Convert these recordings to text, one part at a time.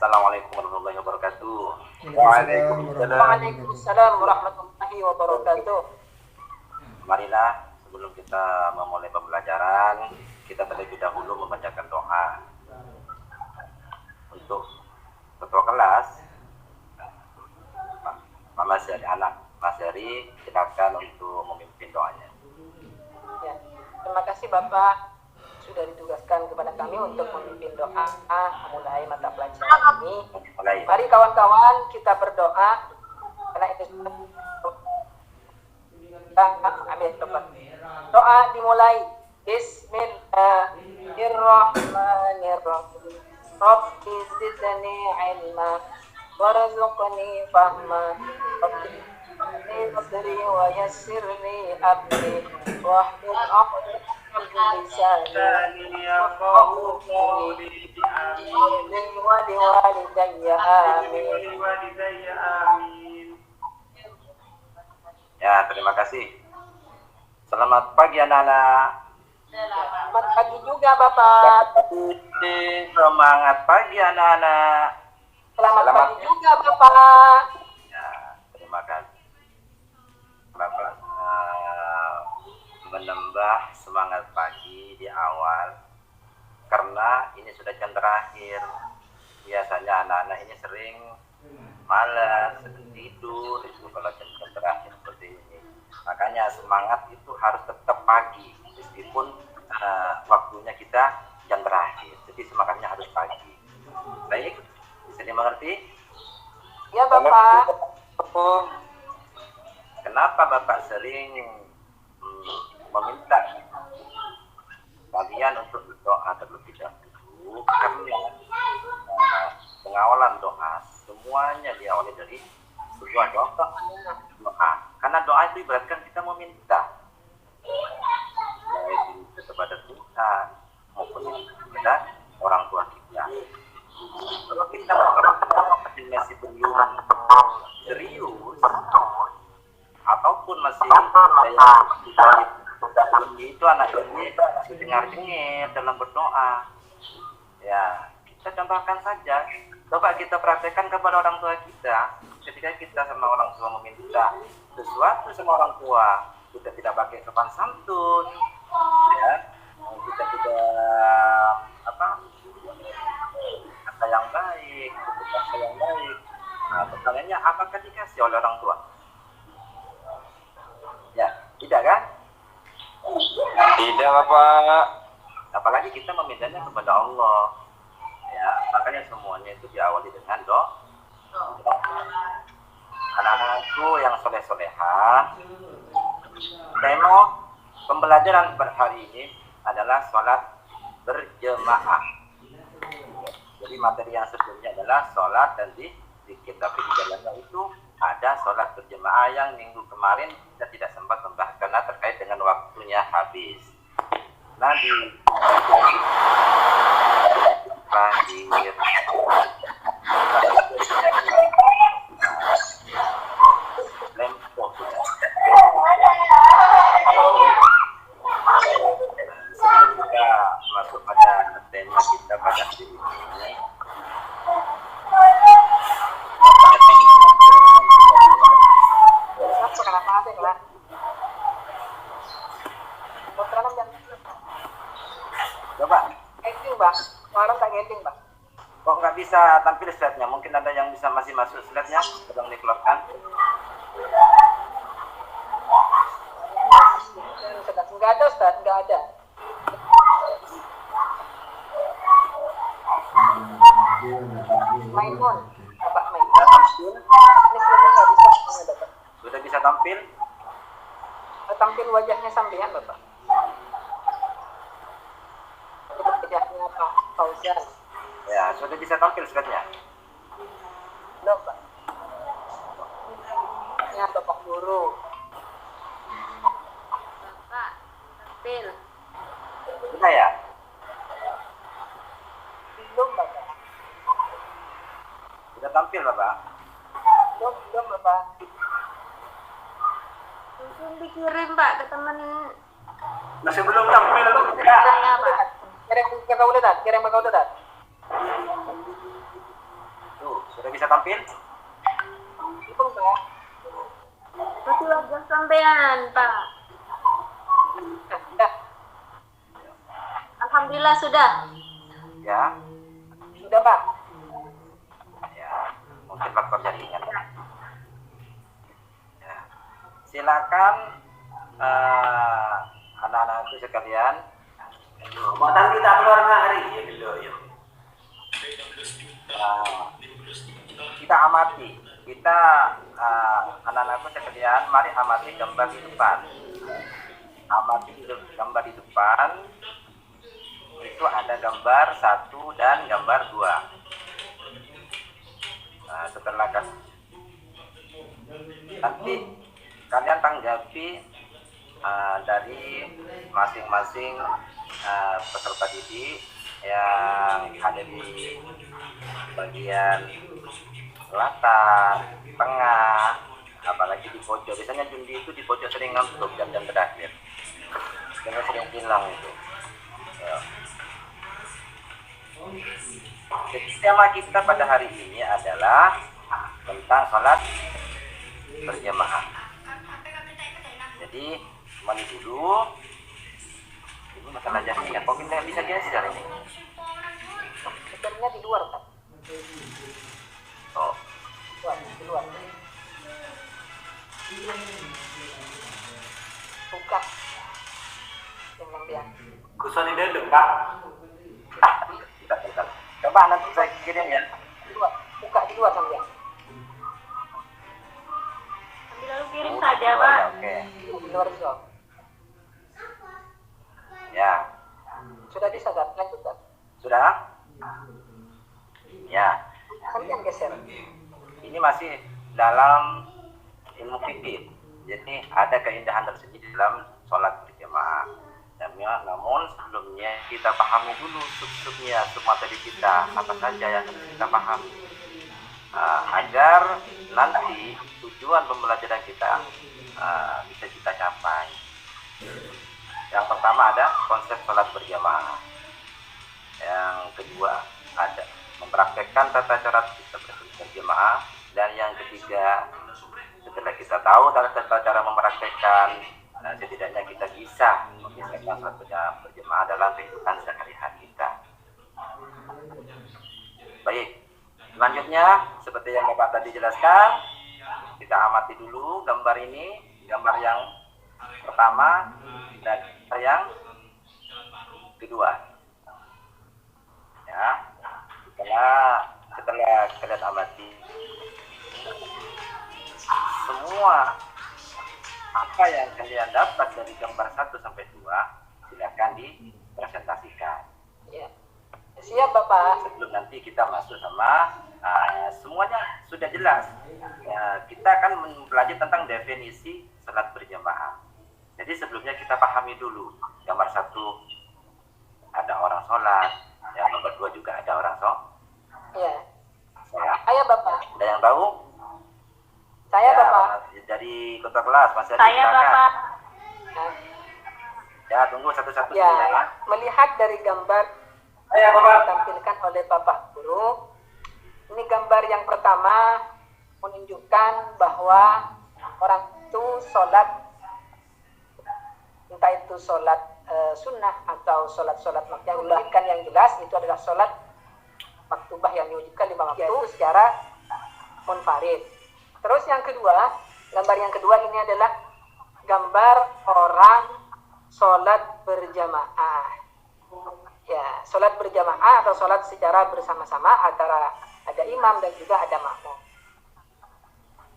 Assalamualaikum warahmatullahi wabarakatuh. Waalaikumsalam warahmatullahi wabarakatuh. Waalaikumsalam warahmatullahi wabarakatuh. Marilah sebelum kita memulai pembelajaran, kita terlebih dahulu membacakan doa. Untuk ketua kelas, Pak Masyari, anak Masyari, silakan untuk memimpin doanya. Ya, terima kasih Bapak sudah ditugaskan kepada kami untuk memimpin doa mulai mata pelajaran ini. Mari kawan-kawan kita berdoa karena itu amin. Doa dimulai. Bismillahirrahmanirrahim. Rabbi zidni ilma warzuqni fahma. Rabbi nusri wa yassirli amri wahlul 'uqdatam lisani yafqahu qawli. Amin wa liwalidayya amin. Ya, terima kasih. Selamat pagi anak-anak. Selamat pagi juga Bapak. Semangat pagi anak-anak. Selamat pagi juga Bapak. Ya, terima kasih. Bapak menambah semangat pagi di awal karena ini sudah jam terakhir. Biasanya anak-anak ini sering malas, tidur itu kalau jam terakhir seperti ini. Makanya semangat itu harus tetap pagi meskipun waktunya kita jam terakhir. Jadi semangatnya harus pagi. Baik, bisa dimengerti? Ya Bapak. Kenapa Bapak sering meminta kalian untuk berdoa terlebih dahulu? Karena pengawalan doa semuanya diawali dari sebuah doa. Karena doa itu ibaratkan kita meminta baik kepada Tuhan maupun kepada orang tua kita. Kalau kita masih belum serius ataupun masih itu anak ini dengar-dengar dalam berdoa, ya kita contohkan saja. Coba kita praktekkan kepada orang tua kita. Ketika kita sama orang tua meminta sesuatu sama orang tua, kita tidak pakai sopan santun, ya, kita tidak kata yang baik, kata yang baik. Nah, pertanyaannya apakah dikasih oleh orang tua? Ya, tidak kan? Tidak, Bapak. Apalagi kita memintanya kepada Allah. Ya, makanya semuanya itu diawali dengan doa. Anak-anakku yang soleh-solehah, tema pembelajaran hari ini adalah sholat berjemaah. Jadi materi yang sebelumnya adalah sholat dan di kitab di dalamnya itu ada sholat berjemaah yang minggu kemarin kita tidak sempat membahas karena terkait dengan waktunya habis. Nah di terakhir lempoh sebelum kita masuk pada tema kita pada hari ini, coba Ending Bang, suara tak ending Bang. kok nggak bisa tampil slide-nya? Mungkin ada yang bisa masih masuk slide-nya, sedang dikeluarkan. Enggak ada Ustaz, enggak ada. Maimun, Bapak Maimun. Sudah tampil? Ini slide nggak bisa Bapak. Sudah bisa tampil? Tampil wajahnya sampean Bapak. Wajahnya Pak Fauzan. Ya, sudah bisa tampil slide-nya. Belum Pak. Ini Bapak Guru. Bapak, tampil. Sudah ya? Belum Bapak. Sudah tampil, Bapak? Belum Bapak. Langsung dikirim Pak ke teman Masih belum tampil. saya Pak. Kirim bakal udah, kirim bakal udah. bisa tampil? Ibu Mbak. Masih wajah sampean, Pak. Ya, Alhamdulillah sudah. Ya, sudah Pak. ya. Mungkin faktor jaringan. Ya. Silakan anak-anakku sekalian. Buatan kita keluar hari ya dulu ya. Kita amati, kita anak-anakku sekalian, mari amati gambar di depan. Amati gambar di depan. Itu ada gambar 1 dan gambar 2. Nah, setelah nanti kalian tanggapi dari masing-masing peserta didik yang ada di bagian selatan, tengah, apalagi di pojok. Biasanya Jundi itu di pojok sering ngantuk jam-jam terakhir, karena sering hilang itu. Ya. Jadi tema kita pada hari ini adalah tentang sholat berjamaah. Jadi mandi dulu. Ini masalah jaringan. Kok kita bisa geser ini? Sebenarnya di luar Pak. Oh, Di luar. Buka. Yang biasa. Kuson ini dulu Pak. bentar. Coba nanti saya kirim ya. Di luar. Buka di luar sampean. Sambil lalu kirim saja, Pak. Oke. Di luar Zoom. Ya, Sudah bisa kan? Lanjutkan. sudah? Ya. Sampean geser. Ini masih dalam ilmu fikih. Jadi ada keindahan tersendiri dalam sholat berjamaah. Namun sebelumnya kita pahami dulu sub-subnya, sub-materi kita, apa saja yang harus kita pahami. Agar nanti tujuan pembelajaran kita bisa kita capai. Yang pertama ada konsep sholat berjamaah. Yang kedua ada mempraktekkan tata cara kita berjamaah. Dan yang ketiga, setelah kita tahu tata cara mempraktekkan, setidaknya kita bisa membiasakan sholat berjamaah dalam kehidupan sehari-hari kita. Baik, selanjutnya seperti yang Bapak tadi jelaskan, kita amati dulu gambar ini, gambar yang pertama dan yang kedua. Ya, setelah kalian amati semua apa yang kalian dapat dari gambar 1 sampai 2, silakan dipresentasikan. Ya. Siap Bapak. Sebelum nanti kita masuk sama semuanya sudah jelas. Kita akan mempelajari tentang definisi salat berjamaah. Jadi sebelumnya kita pahami dulu. Gambar 1 ada orang sholat, yang nomor 2 juga ada orang sholat. Saya Bapak. Ada yang tahu? Saya Ya, Bapak. dari ketua kelas masih ada. Saya, silakan. Bapak. Nah, Ya, tunggu satu-satu ya, ya. melihat dari gambar Saya yang Bapak. ditampilkan oleh Bapak Guru, ini gambar yang pertama menunjukkan bahwa orang itu sholat, entah itu sholat sunnah atau sholat maktubah. Yang jelas itu adalah sholat maktubah yang diwajibkan 5 waktu, yaitu secara munfarid. Terus yang kedua, gambar yang kedua ini adalah gambar orang sholat berjamaah. Ya, sholat berjamaah atau sholat secara bersama-sama antara ada imam dan juga ada makmum.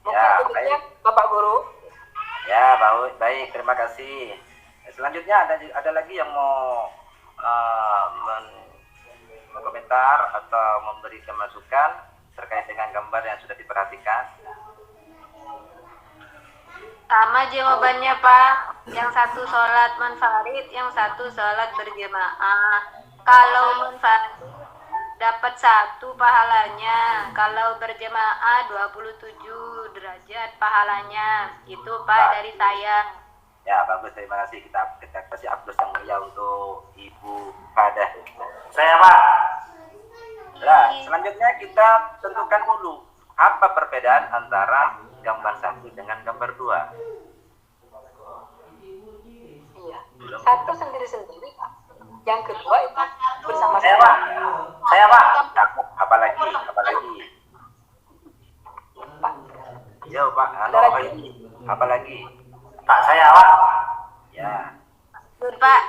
Mungkin Ya, demikian baik. Bapak Guru. Ya, baik, terima kasih. Selanjutnya ada lagi yang mau berkomentar atau memberikan masukan terkait dengan gambar yang sudah diperhatikan. Sama jawabannya, Pak. Yang satu sholat munfarid, yang satu sholat berjamaah. Kalau munfarid dapat 1 pahalanya, kalau berjamaah 27 derajat pahalanya. Itu Pak dari saya. Ya, bagus, terima kasih. Kita kasih aplaus yang meriah untuk Ibu Fadah. Saya Pak. Nah, selanjutnya kita tentukan dulu apa perbedaan antara gambar 1 dengan gambar 2? Iya. Satu sendiri-sendiri, Pak. Yang kedua itu bersama-sama. Saya Pak. Apalagi? Pak. Jauh Pak. Apalagi? Pak saya Pak. Ya. Pak.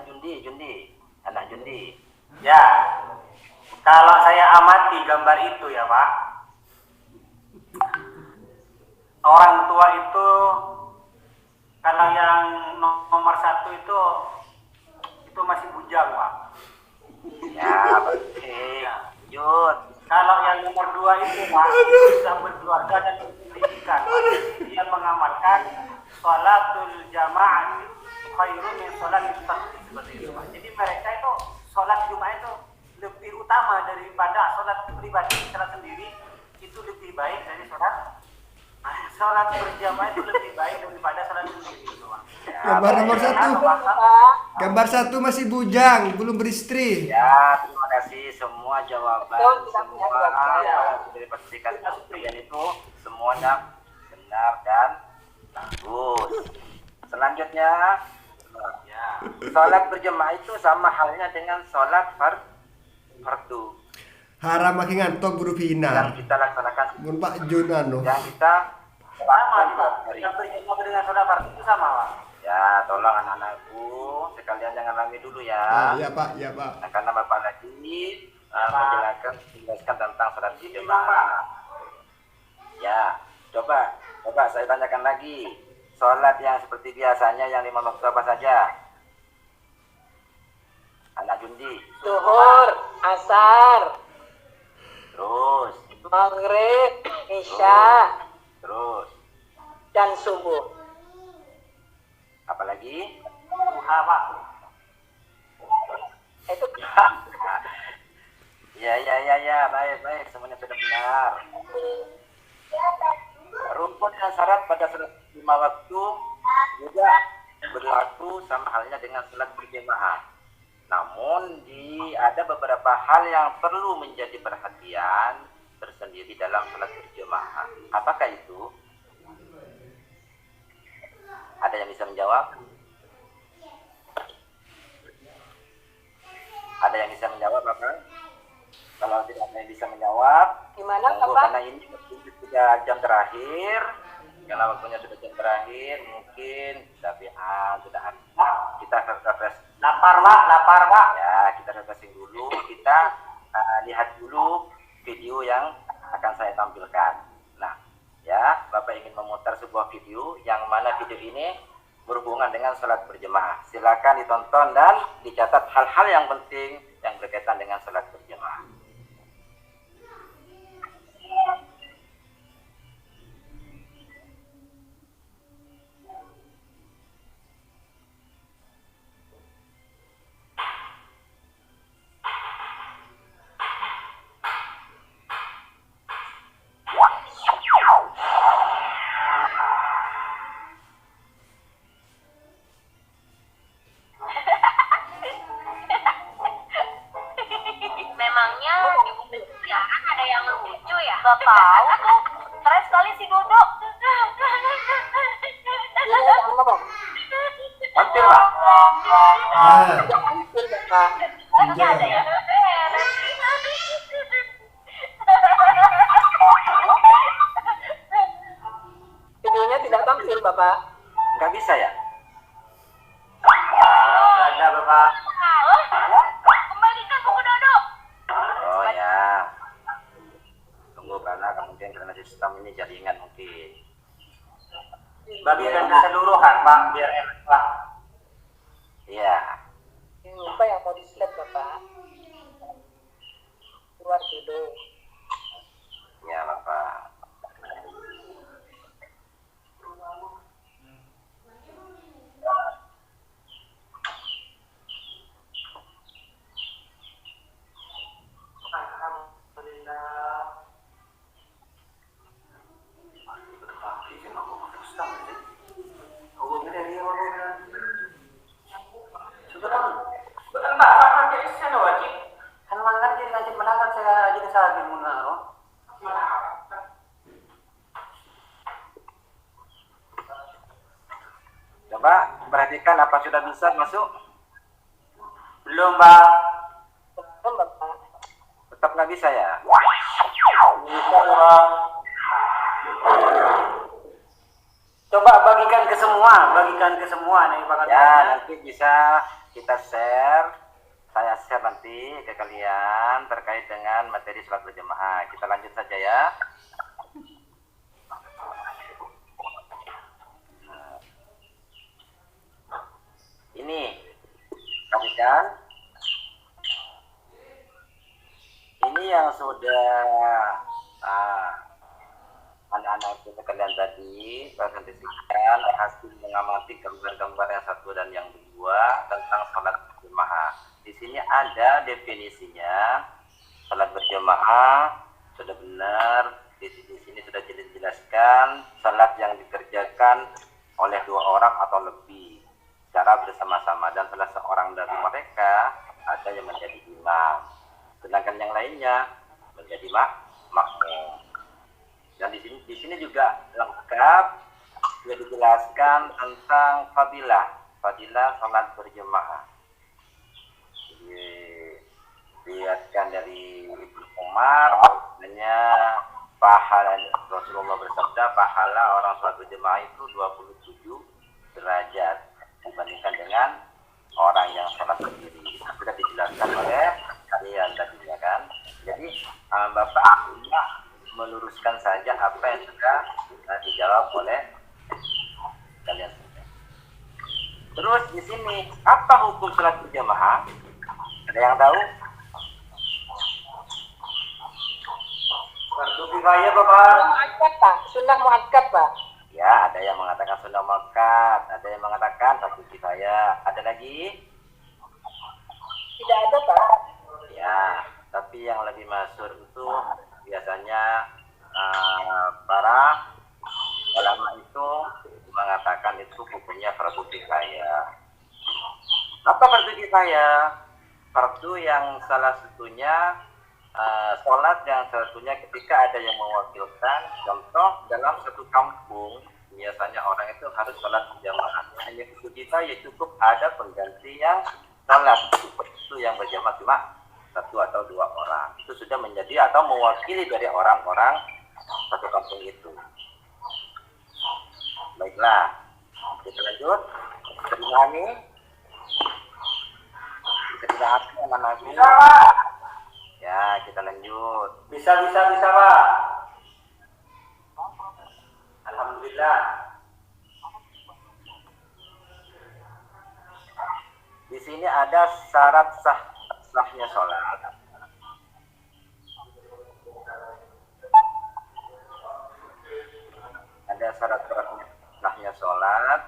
Jundi. Anak Jundi. Ya. Kalau saya amati gambar itu ya Pak. Orang tua itu kalau yang nomor 1 itu masih bujang Pak. Ya, baik. Jud. Kalau yang nomor 2 itu Pak sudah berkeluarga dan berpendidikan Pak. Dia mengamalkan sholatul jamaah khairun min sholatil fardhi seperti itu Pak. Jadi mereka itu sholat Jumat itu lebih utama daripada sholat pribadi, sholat sendiri itu lebih baik dari sholat berjamaah itu lebih baik daripada sholat sendiri itu Pak. Gambar nomor 1. Gambar 1 masih bujang, belum beristri. Ya, terima kasih semua jawaban semua yang sudah dipastikan kalian itu semuanya benar dan bagus. Selanjutnya, sholat berjamaah itu sama halnya dengan sholat fardu. Haram makin ngantok buru Yang pinar. kita laksanakan, Mun Pak Junano. yang kita Sama lakukan Pak. tiap hari. Yang berjamaah dengan sholat fardu itu sama Pak. Ya, tolong anak-anakku sekalian jangan rame dulu ya. Ya Pak, ya Pak. Nah, karena Bapak lagi menjelaskan tentang sholat berjamaah. Ya, coba saya tanyakan lagi. Sholat yang seperti biasanya yang 5 waktu apa saja? Anak Jundi. Zuhur, asar, Terus, maghrib, isya, terus. dan subuh. Apalagi? Duha Pak. Itu Ya, baik, semuanya sudah benar. Rukun dan syarat pada sholat 5 waktu juga berlaku sama halnya dengan sholat berjamaah. Namun ada beberapa hal yang perlu menjadi perhatian tersendiri dalam sholat berjamaah. Apakah itu? Ada yang bisa menjawab? Ada yang bisa menjawab apa? Kalau tidak ada yang bisa menjawab, gimana monggo, Bapak? karena ini sudah jam terakhir. Karena waktunya sudah jam terakhir, mungkin sudah kita refresh. Lapar Pak. Ya, kita refreshing dulu. Kita lihat dulu video yang akan saya tampilkan. Nah, ya, Bapak ingin memutar sebuah video yang mana video ini berhubungan dengan sholat berjamaah. Silakan ditonton dan dicatat hal-hal yang penting yang berkaitan dengan sholat berjamaah. Memangnya di siaran ada yang lucu ya? Gak tahu tuh. Stres sekali si Dodo. Iya, sama Bang. Mantul, Pak. Mantul, Bapak. Nggak ada ya? Videonya tidak tampil, Bapak. Nggak bisa ya? Nggak ada Bapak. Kembalikan buku Dodo. Oh ya. Tunggu karena sistem ini jaringan mungkin. Bagikan keseluruhan Pak biar enak Pak. Iya. Ini lupa yang mau di-slide, Bapak. Keluar dulu. Ya, Bapak. Betul Pak. bisa dimunaro. Coba perhatikan apa sudah bisa masuk? Belum, Pak. Belum, Bapak. Tetap nggak bisa ya? Bisa, Pak. Coba bagikan ke semua nih Pak. Ya, nanti bisa kita share. Saya share nanti ke kalian terkait dengan materi sholat berjamaah. Kita lanjut saja ya. Ini, perhatikan. Ini yang sudah anak-anak kita kalian tadi presentasikan hasil mengamati gambar-gambar yang satu dan yang kedua tentang sholat berjamaah. Di sini ada definisinya. Sholat berjamaah sudah benar. Di sini sudah dijelaskan sholat yang dikerjakan oleh 2 orang atau lebih secara bersama-sama, dan salah seorang dari mereka ada yang menjadi imam, sedangkan yang lainnya menjadi makmum. Dan di sini juga lengkap sudah dijelaskan tentang fadilah sholat berjamaah. Dilihatkan dari Ibnu Umar, bahwasanya pahala Rasulullah bersabda pahala orang sholat berjamaah itu 27 derajat dibandingkan dengan orang yang sholat sendiri. Itu sudah dijelaskan oleh kalian tadinya kan. Jadi Bapak meluruskan saja apa yang sudah dijawab oleh kalian. Terus di sini apa hukum sholat berjamaah? Ada yang tahu? Fardu kifayah, Bapak. Muakkad, Pak. Sunnah muakkad, Pak. Ya, ada yang mengatakan sunnah muakkad, ada yang mengatakan fardu kifayah. Ada lagi? Tidak ada, Pak. Ya, tapi yang lebih masyhur itu biasanya para ulama itu mengatakan itu hukumnya fardu kifayah. Apa fardu kifayah? Fardu yang salah satunya sholat yang salah satunya ketika ada yang mewakilkan. Contoh dalam satu kampung biasanya orang itu harus sholat berjamaah. Hanya kita ya cukup ada pengganti yang sholat itu yang berjamaah cuma 1 atau 2 orang. Itu sudah menjadi atau mewakili dari orang-orang satu kampung itu. Baiklah, kita lanjut. Bisa dipahami? Bisa dipahami anak-anakku? Bisa, Pak. Ya, kita lanjut. Bisa, Pak. Alhamdulillah. Di sini ada syarat sahnya sholat. Ada syarat sahnya sholat.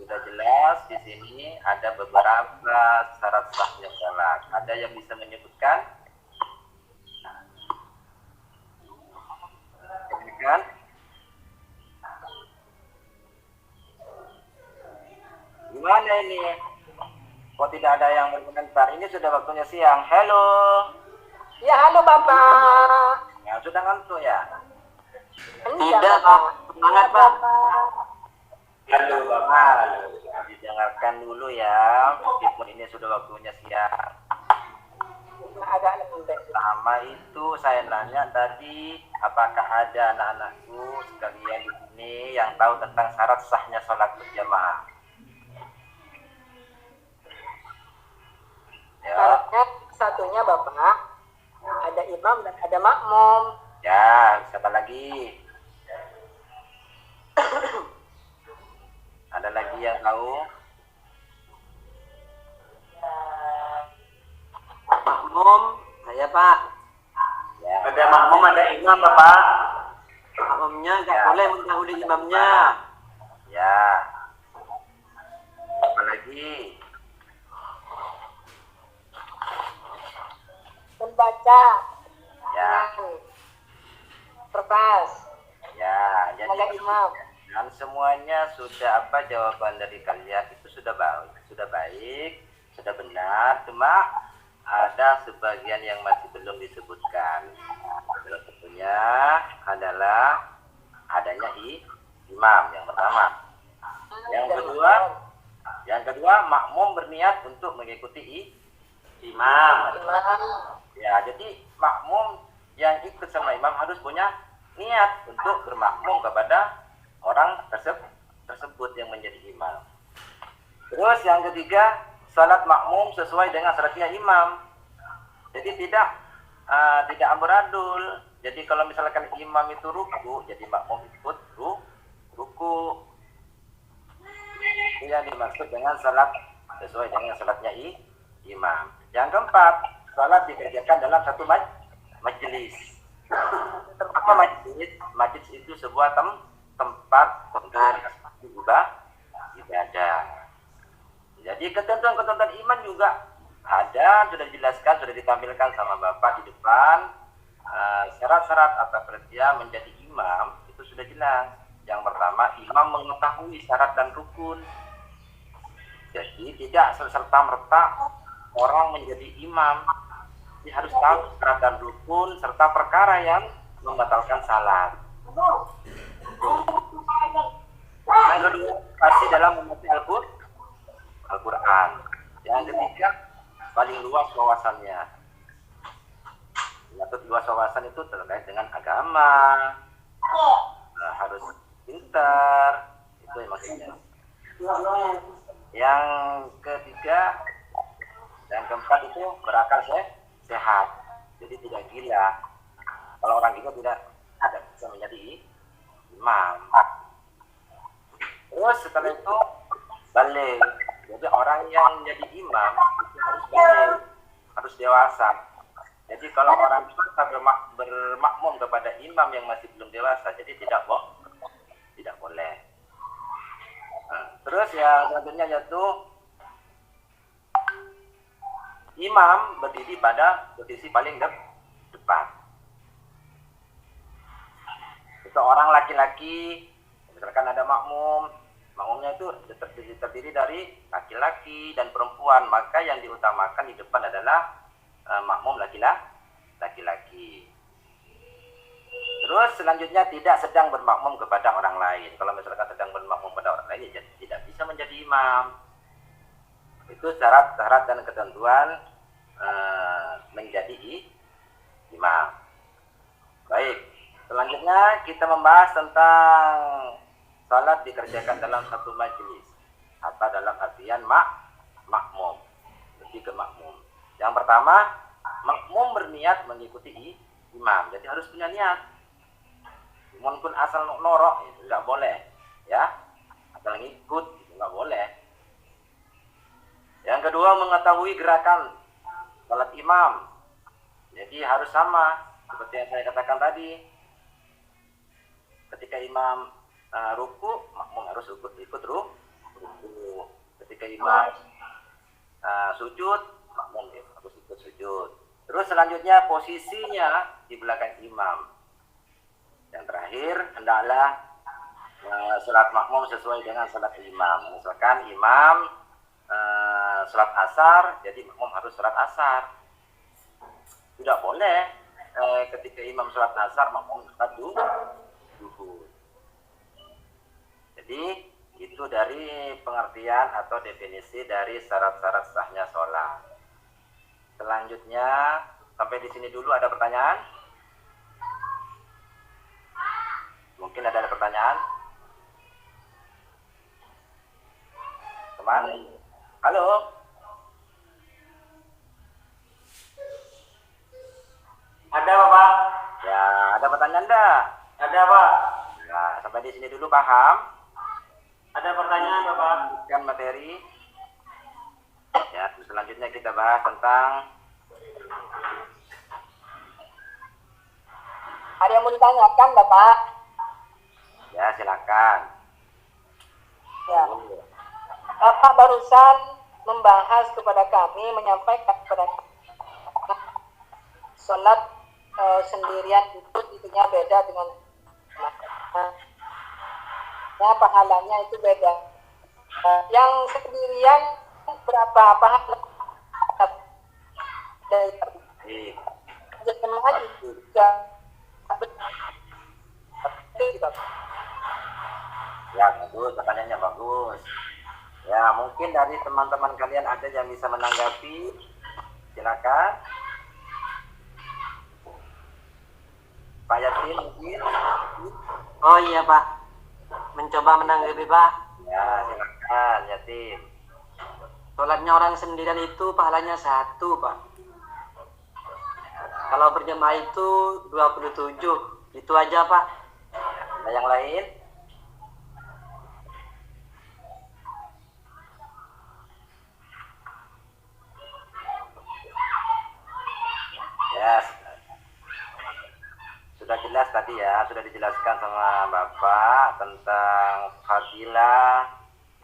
Sudah jelas di sini ada beberapa syarat sahnya sholat. Ada yang bisa menyebutkan? Kan? Gimana ini? Kok tidak ada yang berkomentar? Ini sudah waktunya siang. Halo. Ya, halo, Bapak. Ya, sudah ngantuk ya? Tidak, Pak. Semangat, Pak. Halo, Bapak. Halo. Didengarkan dulu ya, meskipun ini sudah waktunya siang. Agak lembek. Sama itu saya nanya tadi, apakah ada anak-anakku sekalian di sini yang tahu tentang syarat sahnya sholat berjamaah? Ya. Syaratnya satunya, Bapak, ada imam dan ada makmum. Ya, siapa lagi? Ada lagi yang tahu? Makmum, saya Pak. Ya. Ada makmum, ada imam, Bapak. Makmumnya nggak boleh mendahului imamnya. Ya. Apa lagi? Membaca. Ya. Kertas. Ya, Ada jadi imam. dan semuanya sudah apa jawaban dari kalian itu sudah baik, sudah benar. Cuma ada sebagian yang masih belum disebutkan. Salah satunya adalah adanya imam yang pertama. Yang kedua makmum berniat untuk mengikuti imam. Ya, jadi makmum yang ikut sama imam harus punya niat untuk bermakmum kepada orang tersebut yang menjadi imam. Terus yang ketiga, salat makmum sesuai dengan salatnya imam. Jadi tidak amburadul. Jadi kalau misalkan imam itu ruku, jadi makmum ikut ruku. Itu yang dimaksud dengan salat sesuai dengan salatnya imam. Yang keempat, salat dikerjakan dalam satu majelis. Apa majelis? Majelis itu sebuah tempat untuk ibadah. Jadi ketentuan-ketentuan iman juga ada, sudah dijelaskan, sudah ditampilkan sama Bapak di depan. Syarat-syarat atau kriteria menjadi imam itu sudah jelas. Yang pertama, imam mengetahui syarat dan rukun. Jadi tidak serta-merta orang menjadi imam. Dia harus tahu syarat dan rukun serta perkara yang membatalkan salat. Yang kedua, pasti dalam membaca Al-Quran. Yang ketiga, paling luas wawasannya. Maksud luas wawasan itu terkait dengan agama. Harus pintar, itu yang maksudnya. Yang ketiga dan keempat itu berakal sehat, jadi tidak gila. Kalau orang gila tidak ada bisa menjadi imam. Terus setelah itu balik. Jadi orang yang jadi imam itu harus balik, harus dewasa. Jadi kalau orang bisa bermakmum kepada imam yang masih belum dewasa, jadi tidak boleh. Terus yang selanjutnya yaitu imam berdiri pada posisi paling depan. Seorang laki-laki, misalkan ada makmumnya itu terdiri dari laki-laki dan perempuan, maka yang diutamakan di depan adalah makmum laki-laki. Terus selanjutnya tidak sedang bermakmum kepada orang lain. Kalau misalkan sedang bermakmum kepada orang lain, ya tidak bisa menjadi imam. Itu syarat-syarat dan ketentuan menjadi imam. Baik, selanjutnya kita membahas tentang salat dikerjakan dalam satu majelis atau dalam artian makmum, lebih ke makmum. Yang pertama, makmum berniat mengikuti imam, jadi harus punya niat. Walaupun asal norok itu tidak boleh, ya. Asal ngikut itu nggak boleh. Yang kedua, mengetahui gerakan salat imam. Jadi harus sama seperti yang saya katakan tadi. Ketika imam ruku, makmum harus ikut ruku. Ketika imam sujud, makmum harus ikut sujud. Terus selanjutnya posisinya di belakang imam. Yang terakhir, hendaklah salat makmum sesuai dengan salat imam. Misalkan imam salat asar, jadi makmum harus salat asar. Tidak boleh ketika imam salat asar, makmum salat duhur. Jadi itu dari pengertian atau definisi dari syarat-syarat sahnya sholat. Selanjutnya, sampai di sini dulu ada pertanyaan? Mungkin ada pertanyaan? Teman? Halo? Ada Bapak? Ya, ada pertanyaan enggak? Ada Pak. Ya, sampai di sini dulu paham? Ada pertanyaan Bapak? Kan materi. Ya, selanjutnya kita bahas tentang Ada yang mau ditanyakan, Bapak? ya, silakan. Ya. Bapak barusan membahas kepada kami, menyampaikan kepada kami, sholat sendirian itu intinya beda dengan ya, pahalanya itu beda. Yang sendirian berapa pahala? Baik. jemaah juga Ya, bagus, pertanyaannya bagus. Ya, mungkin dari teman-teman kalian ada yang bisa menanggapi. Silakan. Pak Yasin mungkin. Oh iya Pak, mencoba menanggapi Pak. Ya, silakan Yasin. Sholatnya orang sendirian itu pahalanya 1 Pak. Kalau berjamaah itu 27. Itu aja Pak. Ada yang lain? Ya, sudah jelas tadi ya, sudah dijelaskan sama Bapak tentang fadilah.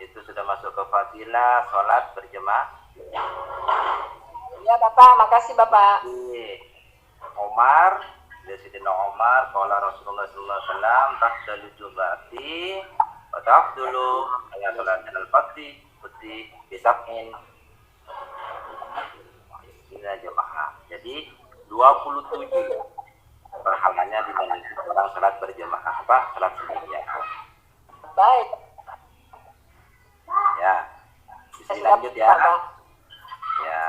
Itu sudah masuk ke fadilah sholat berjemaah. ya Bapak, makasih Bapak. Omar, Sayyidina Omar, qala Rasulullah sallallahu alaihi wasallam, tafdalu jumati wa tafdulu ala salatin al-fati putih bisab'in. Ini jemaah. Jadi 27 pahalanya dibandingkan orang salat berjemaah, salat sendirian. Baik. Ya. Bisa lanjut ya. Ya.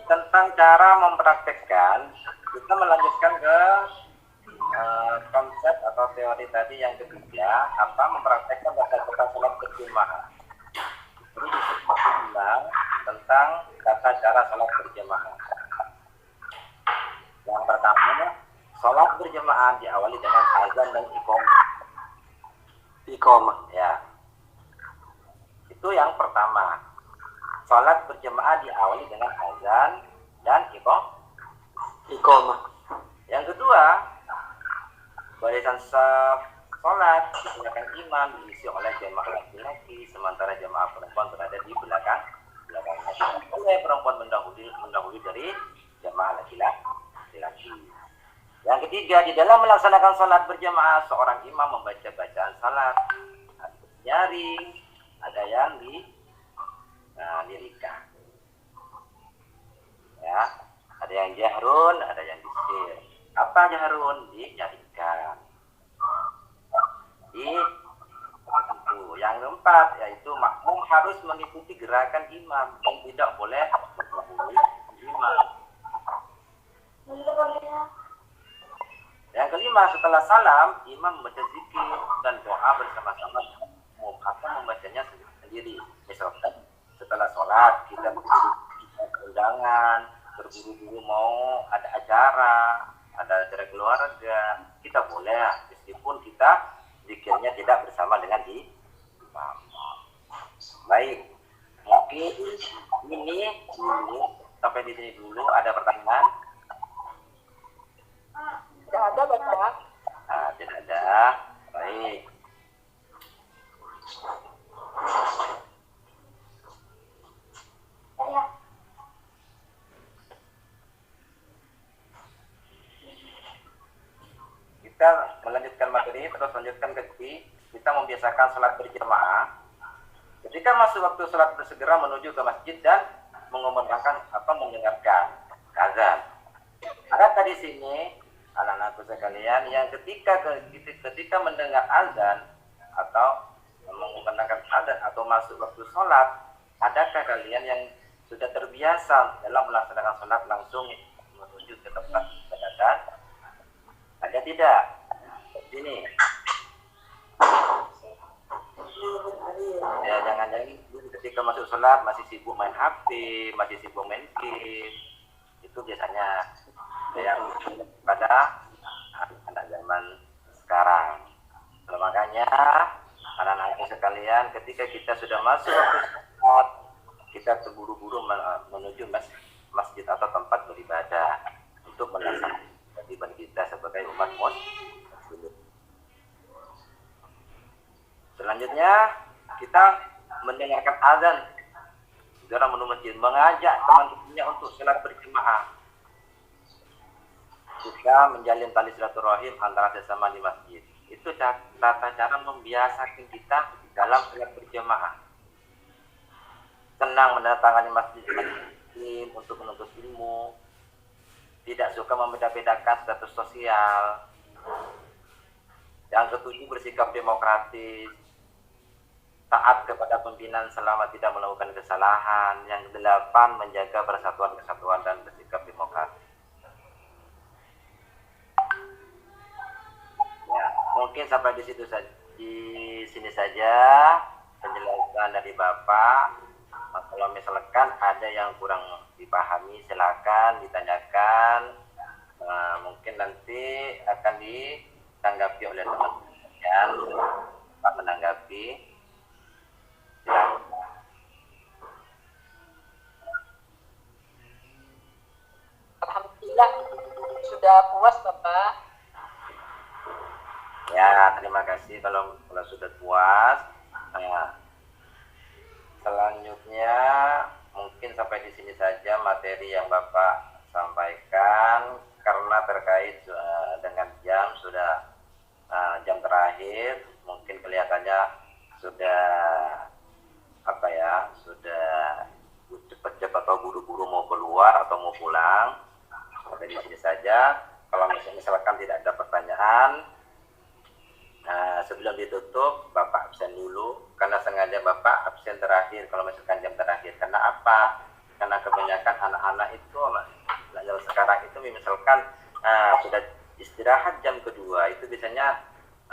Tentang cara mempraktekkan, kita melanjutkan ke konsep atau teori tadi yang ketiga, mempraktekkan tata sholat berjamaah. Ini disebut tentang tata cara sholat berjamaah. Yang pertama, sholat berjamaah diawali dengan azan dan iqamah. Iqamah. Ya, itu yang pertama. Sholat berjamaah diawali dengan azan dan iqamah. Yang kedua, barisan sholat belakang imam diisi oleh jamaah laki-laki, sementara jamaah perempuan berada di belakangnya. Oleh perempuan mendahului dari jamaah laki-laki. Yang ketiga, di dalam melaksanakan sholat berjamaah, seorang imam membaca bacaan salat, nyaring, ada yang lirika. Ya, ada yang jahrun, ada yang disir. Apa jahrun? Dinyanyikan. Yang keempat yaitu makmum harus mengikuti gerakan imam dan tidak boleh mendahului imam. Yang kelima, setelah salam, imam membaca zikir dan doa bersama-sama dengan makmum atau membacanya sendiri. Misalkan setelah sholat kita undangan, berburu-buru mau ada acara keluarga, kita boleh meskipun kita zikirnya tidak bersama dengan imam. Baik, mungkin ini dulu sampai di sini dulu. Ada pertanyaan? Tidak ada Bapak. Tidak ada. Baik. Kita melanjutkan materi, terus lanjutkan kita membiasakan sholat berjamaah. Ketika masuk waktu sholat, bersegera menuju ke masjid dan mendengarkan azan. Ada di sini anak-anakku sekalian yang ketika mendengar azan atau mengumandangkan azan atau masuk waktu sholat, adakah kalian yang sudah terbiasa dalam melaksanakan sholat langsung menuju ke tempat ibadah? Ada tidak? Sini. Ya, jangan ketika masuk sholat masih sibuk main HP, masih sibuk main game. Itu biasanya yang pada anak zaman sekarang. Makanya anak-anak sekalian, ketika kita sudah masuk waktu sholat, kita terburu-buru menuju masjid atau tempat beribadah untuk melaksanakan kewajiban kita sebagai umat muslim. Selanjutnya kita mendengarkan azan, segera menuju masjid, mengajak teman-temannya untuk sholat berjamaah. juga menjalin tali silaturahim antara sesama di masjid. Itu tata cara membiasakan kita dalam sholat berjamaah. Senang mendatangani masjid untuk menuntut ilmu, tidak suka membeda-bedakan status sosial. Yang ketujuh, bersikap demokratis, taat kepada pimpinan selama tidak melakukan kesalahan. Yang kedelapan, menjaga persatuan kesatuan dan bersikap demokratis. Ya, mungkin sampai di sini saja penjelasan dari Bapak. Kalau misalkan ada yang kurang dipahami, silakan ditanyakan. Mungkin nanti akan ditanggapi oleh teman-teman yang Pak menanggapi. Silakan. Alhamdulillah sudah puas Bapak. Ya, terima kasih kalau sudah puas. Selanjutnya mungkin sampai di sini saja materi yang Bapak sampaikan, karena terkait dengan jam sudah jam terakhir, mungkin kelihatannya sudah sudah cepat-cepat atau buru-buru mau keluar atau mau pulang. Sampai di sini saja. Kalau misalkan tidak ada pertanyaan, sebelum ditutup, Bapak absen dulu, karena sengaja Bapak absen terakhir kalau misalkan jam terakhir. Karena apa? Karena kebanyakan anak-anak itu sekarang itu misalkan sudah istirahat jam kedua, itu biasanya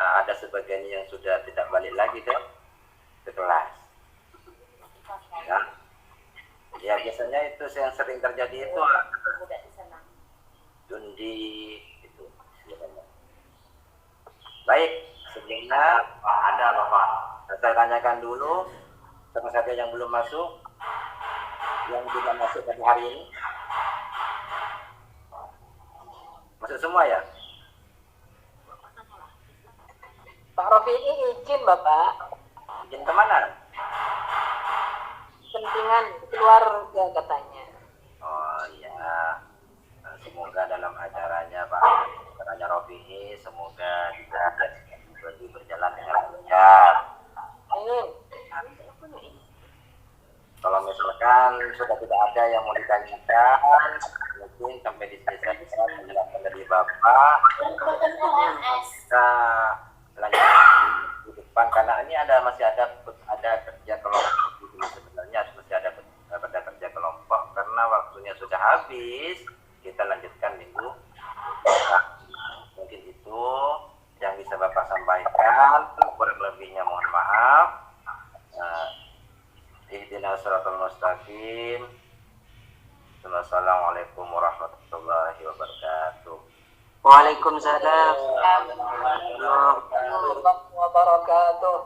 ada sebagian yang sudah tidak balik lagi ke kelas. Ya, biasanya itu yang sering terjadi itu jundi itu. Baik. Sebelumnya ada Bapak, saya tanyakan dulu siapa saja yang belum masuk, yang tidak masuk pada hari ini. Masuk semua ya? Pak Rofi ini izin Bapak. Izin kemana? Kepentingan keluarga katanya. Oh iya, semoga dalam acaranya Pak, acaranya Rofi, semoga berjalan dengan lancar. Kalau misalkan sudah tidak ada yang mau ditanyakan, mungkin sampai di sini saja penjelasan dari Bapak. Kita lanjut di depan, karena ini masih ada kerja kelompok. Sebenarnya masih ada kerja kelompok, karena waktunya sudah habis. Kita lanjutkan minggu depan. Mungkin itu yang bisa Bapak sampaikan. Kurang lebihnya mohon maaf. Ihdinas siratal mustaqim. Wassalamualaikum warahmatullahi wabarakatuh. Waalaikumsalam. Warahmatullahi wabarakatuh.